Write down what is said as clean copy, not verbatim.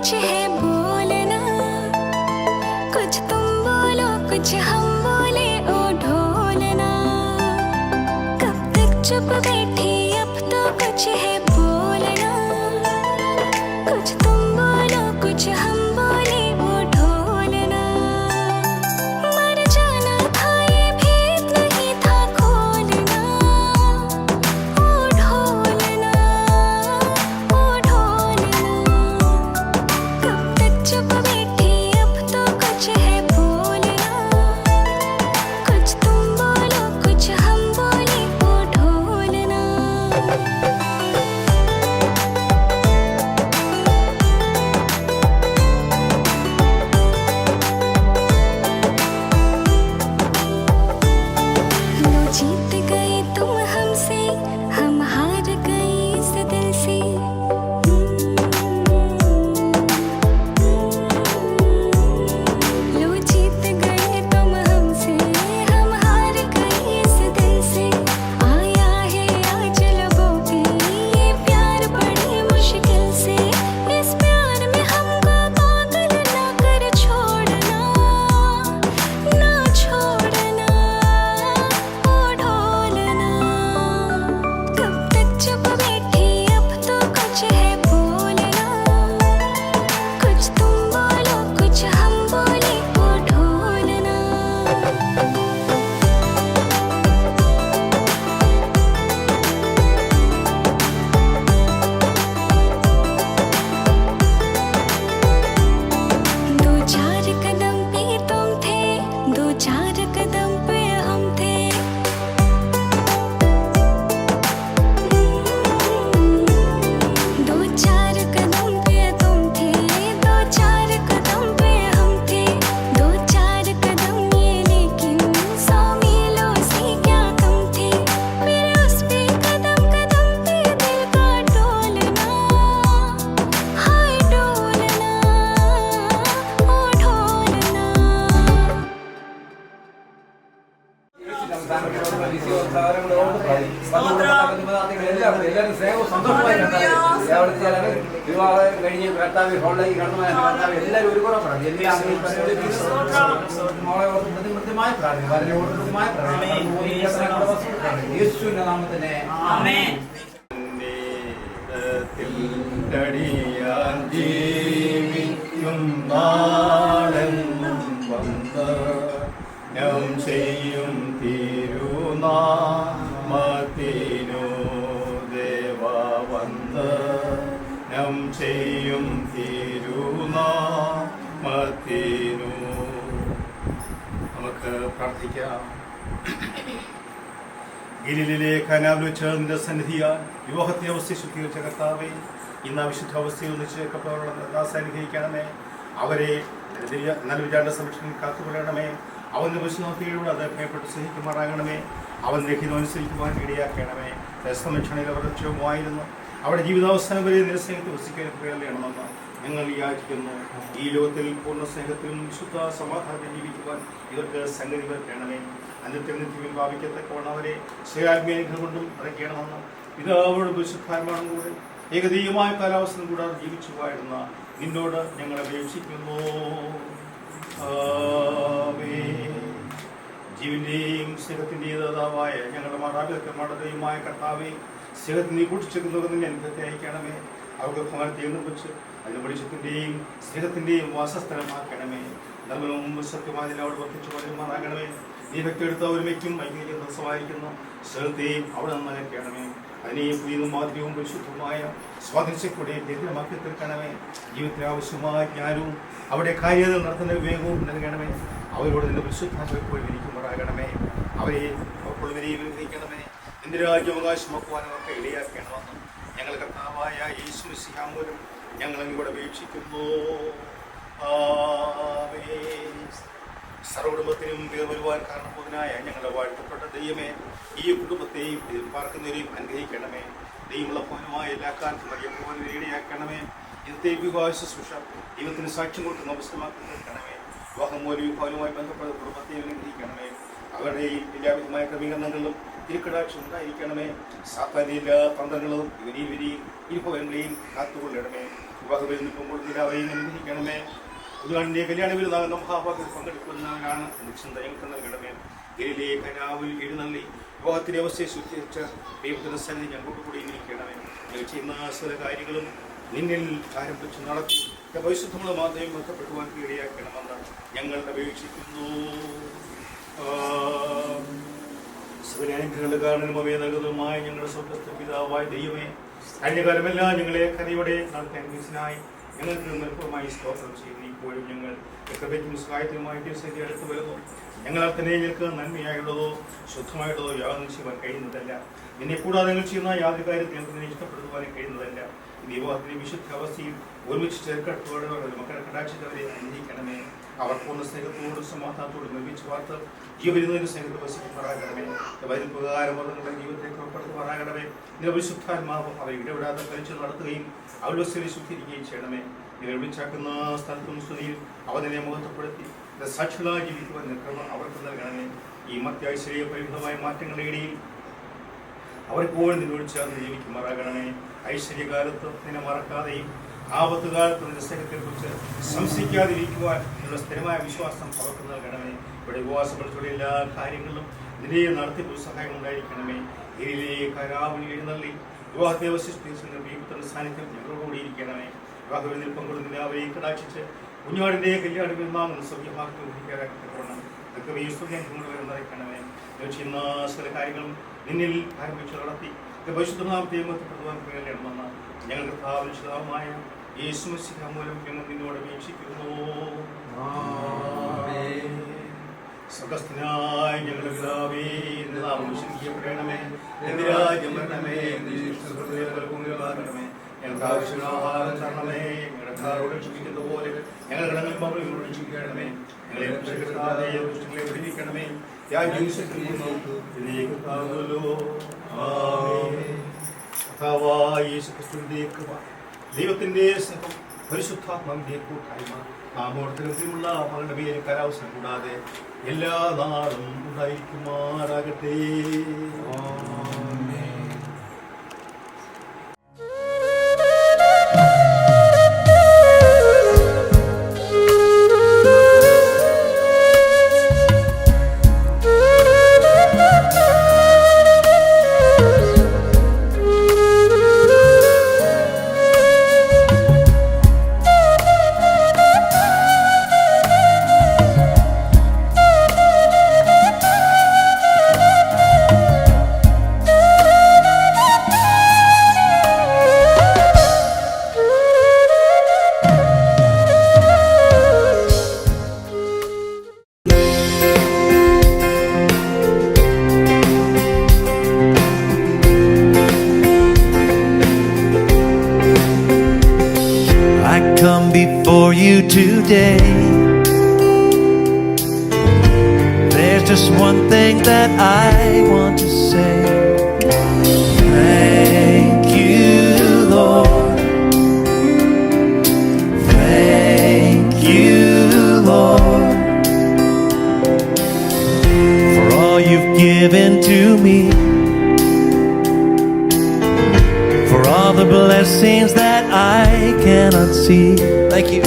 कुछ है बोलना, कुछ तुम बोलो कुछ हम बोले ओ ढोलना। कब तक चुप बैठी अब तो कुछ है बोलना, कुछ तुम बोलो कुछ हम बोले ओ ढोलना। मर जाना था ये भेद नहीं था खोलना ओ ढोलना ओ ढोलना। कब तक चुप बैठी अब तो कुछ है बोलना, कुछ तुम बोलो कुछ हम बोले ओ ढोलना। लो जीत गए तुम हमसे, हम हार गए इस दिल से। लो जीत गए तुम हमसे, हम हार गए इस दिल से। आया है आज लोगों पे ये प्यार बड़ी मुश्किल से। इस प्यार में हमको पागल ना कर छोड़ना, ना छोड़ना ओ ढोलना। कब तक चुप बैठी अब तो कुछ है बोलना, कुछ तुम बोलो कुछ हम बोले ओ ढोलना। दो चार कदम पे तुम थे, दो चार कदम पे हम थे। दो चार कदम पे तुम थे, दो चार कदम पे हम थे। दो चार कदम ये लेकिन 100 मीलों से क्या कम थे। मेरे उस पे कदम कदम पे दिल का डोलना, हाय डोलना ओ ढोलना। എല്ലാവരും സ്നേഹവും സന്തോഷമായി വിവാഹം കഴിഞ്ഞ് കർത്താവ് ഹോളിലേക്ക് കടന്നു എല്ലാവരും ഒരു കൂടെ പറഞ്ഞു എല്ലാം മോളെ കൃത്യമായ പ്രാർത്ഥന വളരെ ഓർമ്മമായ പ്രാർത്ഥന യേശുവിന്റെ നാമത്തിനെ ജീവിക്കും നാളെന്നും വന്ന് ഞാൻ ചെയ്യും തിരുനാമത്തിനു ദേവ വന്ന് ഞാൻ ചെയ്യും തിരുനാമത്തിനു. നമുക്ക് പ്രാർത്ഥിക്കാം. ഗലീലയിലെ കാനാവിൽ വെച്ച് നിന്റെ സന്നിധിയാൽ വിവാഹത്തെ അവസ്ഥ ശുദ്ധീകരിച്ച കർത്താവേ, ഇന്ന് ആ വിശുദ്ധ അവസ്ഥയിൽ ഒന്നിച്ച് അനുഗ്രഹിക്കണമേ. അവരെ നല്ല വിചാരണ സംരക്ഷണത്തിൽ കാത്തുകൊള്ളണമേ. അവൻ്റെ വിശ്വാസത്തിലൂടെ അത് ഭയപ്പെട്ട് സ്നേഹിക്കുമാറാകണമേ. അവൻ ലിഖിതമനുസരിക്കുവാൻ ഇടയാക്കണമേ. സംരക്ഷണയിൽ അവർ ലക്ഷ്യവുമായിരുന്നു. അവിടെ ജീവിതാവസാനം വരെ നിരസ്നേഹത്തിൽ വസിക്കാൻ പ്രേരണണമെന്ന് ഞങ്ങൾ യാചിക്കുന്നു. ഈ ലോകത്തിൽ പൂർണ്ണ സ്നേഹത്തിലും വിശുദ്ധ സമാധാനം ജീവിക്കുവാൻ ഇവർക്ക് സംഗതി വരയ്ക്കണമേ. അന്നത്തിൽ നിത്യത്തിൽ ഭാവിക്കത്തക്കവണ്ണം അവരെ ശ്രേയാത്മീയങ്ങൾ കൊണ്ടും ഇറക്കണമെന്ന് പിതാവോടും വിശുദ്ധാത്മാവും കൂടെ ഏകദൈവമായ കാലാവസ്ഥ കൂടാതെ ജീവിച്ചു വാഴുന്ന നിന്നോട് ഞങ്ങൾ അപേക്ഷിക്കുന്നു. ജീവന്റെയും സ്നേഹത്തിൻ്റെയും ദാതാവായ ഞങ്ങളുടെ മാതാപിതാക്കളുടെ ദൈവമായ കർത്താവെ, സ്നേഹത്തിനെ കൂട്ടിച്ചേർക്കുന്നതിന് അനുഗ്രഹത്തെ അയക്കണമേ. അവർക്ക് ഭവനത്തെ നിർമ്മിച്ച് അതിന് വെളിച്ചത്തിൻ്റെയും സ്നേഹത്തിൻ്റെയും വാസസ്ഥലമാക്കണമേ. ധർമ്മവും സത്യമായി അവിടെ വർദ്ധിച്ചു വരുമാറാകണമേ. നീ വ്യക്തിയെടുത്ത ഒരുമയ്ക്കും വൈകുന്നേരം ദിവസമായിരിക്കുന്നു സ്നേഹത്തെയും അവിടെ നിന്ന് അയക്കണമേ. അതിനെ പുതിയതും മാതൃകവും പരിശുദ്ധമായ സ്വാതന്ത്ര്യക്കൂടെ ദരിദ്രമാക്കി തീർക്കണമേ. ജീവിതത്തിന് ആവശ്യമായ ജ്ഞാനവും അവിടെ കാര്യങ്ങൾ നടത്തുന്ന വിവേകവും നൽകണമേ. അവരോട് നിന്റെ പരിശുദ്ധാത്മാവ് ഇരിക്കുമ്പോഴാകണമേ. അവരെ അവർക്കുള്ളവരെയും അനുഗ്രഹിക്കണമേ. നിന്റെ രാജ്യാവകാശമാക്കുവാനും അവർക്ക് ഇടയാക്കണമെന്നും ഞങ്ങൾ കർത്താവായ യേശു മിശിഹാ മൂലം ഞങ്ങൾ അങ്ങോട്ട് അപേക്ഷിക്കുന്നു. സർവ്വകുടുംബത്തിനും വരുവാൻ കാരണബോധനായ ഞങ്ങളുടെ വാഴ്ത്തപ്പെട്ട ദൈവമേ, ഈ കുടുംബത്തെയും ഇതിൽ പാർക്കുന്നവരെയും അനുഗ്രഹിക്കണമേ. ദൈവമുള്ള ഭവനമായ എല്ലാ കാലത്തും അറിയപ്പോലും ഇടയാക്കണമേ. ഇന്നത്തെ വിവാഹ ശുശ്രൂഷ ദൈവത്തിന് സാക്ഷ്യം കൊടുക്കുന്ന അവസരമാക്കി തീർക്കണമേ. വിവാഹം മൂലം വിവാഹവുമായി ബന്ധപ്പെട്ട കുടുംബത്തെയും അനുഗ്രഹിക്കണമേ. അവരുടെയും എല്ലാവിധമായ ക്രമീകരണങ്ങളിലും തിരുക്കടാക്ഷം ഉണ്ടായിരിക്കണമേ. സാത്താനിയ തന്ത്രങ്ങളും ഇവരെയും ഇരുഭവങ്ങളെയും കാത്തുകൊള്ളണമേ. വിവാഹത്തിൽ നിൽക്കുമ്പോൾ എല്ലാവരെയും അനുഗ്രഹിക്കണമേ. ഉദ്ഘാടനത്തെ കല്യാണ വിരുന്നാകുന്ന മഹാഭാഗത്തിൽ പങ്കെടുക്കുന്നവനാണ് ചിന്ത ഞങ്ങൾക്ക് നൽകണമേ. ഗലിയിലെ കനാവിൽ എഴുന്നള്ളി വിവാഹത്തിന്റെ അവസ്ഥയെ ശുദ്ധീകരിച്ച ദൈവത്തിന്റെ സന്നിധി ഞങ്ങൾക്ക് കൂടി ഇരിക്കണമേ. ഞങ്ങൾ ചെയ്യുന്ന സകല കാര്യങ്ങളും നിന്നിൽ ആരംഭിച്ച് നടത്തി പരിശുദ്ധമുള്ള മാത്രമേ ബന്ധപ്പെടുവാൻ ഇടയാക്കണമെന്ന് ഞങ്ങൾ അപേക്ഷിക്കുന്നു. സകലനുഗ്രഹങ്ങളുടെ കാരണവും അവയെ നൽകുന്നതുമായ ഞങ്ങളുടെ സ്വർഗ്ഗസ്ഥ പിതാവായ ദൈവമേ, കഴിഞ്ഞകാലമെല്ലാം ഞങ്ങളെ കഥയോടെ നടത്താൻ മീസിനായി ഞങ്ങൾക്ക് നിർഭരമായി സ്തോത്രം ചെയ്യുന്നു. ഇപ്പോഴും ഞങ്ങൾ കൃപയ്ക്കും സഹായത്തിനുമായിട്ട് സ്ഥിതി അടുത്ത് വരുന്നു. ഞങ്ങളാൽ തന്നെ ഞങ്ങൾക്ക് നന്മയായുള്ളതോ ശുദ്ധമായുള്ളതോ യാതൊന്നും ചെയ്യുവാൻ കഴിയുന്നതല്ല. നിന്നെ കൂടാതെ നിങ്ങൾ ചെയ്യുന്ന യാതൊരു കാര്യത്തിൽ ഞങ്ങൾക്ക് നിന്നെ ഇഷ്ടപ്പെടുത്തുവാനും കഴിയുന്നതല്ല. ഈ വിവാഹത്തിന്റെ വിശുദ്ധ അവസ്ഥയിൽ ഒരുമിച്ച് ചേർക്കട്ടോടെ മക്കളെ കടാക്ഷിച്ചവരെ അനുഗ്രഹിക്കണമേ. അവർ പൂർണ്ണ സ്നേഹത്തോടും സമാധാനത്തോടും നിർമ്മിച്ച് വാർത്ത് ജീവരുന്നതിന് സ്നേഹത്തെ വസിക്കുമാറാകണമേ. വരും പ്രകാരമുള്ള ജീവിതത്തെ പുറപ്പെടുത്തുമാറാകണമേ. നിരവിശുദ്ധാത്മാവ് അവരെ ഇടപെടാതെ കഴിച്ച് നടത്തുകയും അവരുടെ സ്ഥിതി ശുദ്ധീകരിക്കുകയും ചെയ്യണമേ. നിങ്ങൾ വിളിച്ചാക്കുന്ന സ്ഥലത്തും സ്തുതിയിൽ അവ നിന്നെ മുഖത്തപ്പെടുത്തി സാക്ഷികളായി ജീവിക്കുവാൻ നിൽക്കണം അവർക്ക് നൽകണമേ. ഈ മധ്യാശ്ചര്യ പരിമിതമായ മാറ്റങ്ങളുടെ ഇടയിൽ അവർക്കോട് നിന്നോട് ചേർന്ന് ജീവിക്കുമാറാകണമേ. ഐശ്വര്യകാലത്ത് നിന്നെ മറക്കാതെയും ആപത്ത് കാലത്ത് നിന്റെ സ്നേഹത്തെക്കുറിച്ച് സംശയിക്കാതിരിക്കുവാൻ ഉള്ള സ്ഥിരമായ വിശ്വാസം അവർക്ക് നൽകണമേ. ഇവിടെ ഉപവാസപ്പെടുത്തുള്ള എല്ലാ കാര്യങ്ങളിലും നിന്റെ നടത്തിപ്പ് സഹായം ഉണ്ടായിരിക്കണമേ. ഗലിയിലെ കനാവിൽ എഴുന്നള്ളി വിവാഹത്തെ അവശിഷ്ട ദൈവത്തിന്റെ സാന്നിധ്യം ഞങ്ങളോടുകൂടി ഇരിക്കണമേ. വിവാഹത്തിൽ പങ്കുകൊള്ളുന്ന എല്ലാവരെയും കടാക്ഷിച്ച് കുഞ്ഞാടിന്റെ കല്യാണ വിരുന്നാകുന്ന സൗഖ്യമാക്കണം. നിറയ്ക്കണമേ. ചെയ്യുന്ന സകല കാര്യങ്ങളും നിന്നിൽ ആരംഭിച്ച് നടത്തി പരിശുദ്ധനാമത്തെ മഹത്വപ്പെടുത്തുവാൻ കഴിയണമെന്ന് ഞങ്ങൾ കർത്താവിനുമായ യേശുമശിഹ മൂലം ഞങ്ങൾ നിന്നോട് അപേക്ഷിക്കുന്നു. സ്വർഗ്ഗസ്ഥനായ ഞങ്ങളുടെ പിതാവേ, നിന്റെ നാമം വിശുദ്ധീകരിക്കപ്പെടണമേ. നിന്റെ രാജ്യം വരണമേ. ഞങ്ങൾക്ക് ആവശ്യമുള്ള ആഹാരം തരണമേ. ഞങ്ങളുടെ കടങ്ങളോട് ക്ഷമിക്കുന്നതുപോലെ ഞങ്ങളുടെ കടങ്ങൾ പാപങ്ങളോട് ക്ഷമിക്കണമേ. ഞങ്ങളെ രക്ഷിക്കപ്പെടാതെ ദുഷ്ടങ്ങളെ വിടുവിക്കണമേ. രാജ്യം ശക്തിയുമല്ലോ. ആമേൻ. കർത്താവായ യേശുക്രിസ്തുവിന്റെ കൃപ, ദൈവത്തിന്റെ സ്നേഹം, പരിശുദ്ധാത്മാവിന്റെ കൂട്ടായ്മ നാമോർത്തരത്തിലുള്ള മകളുടെ പേര് കലാവസരം കൂടാതെ എല്ലാ നാളും ഉണ്ടായിരിക്കുമാറാകട്ടെ. Come before you today. There's just one thing that I want to say. Thank you, Lord. Thank you, Lord, for all you've given to me, for all the blessings that I cannot see. Thank you.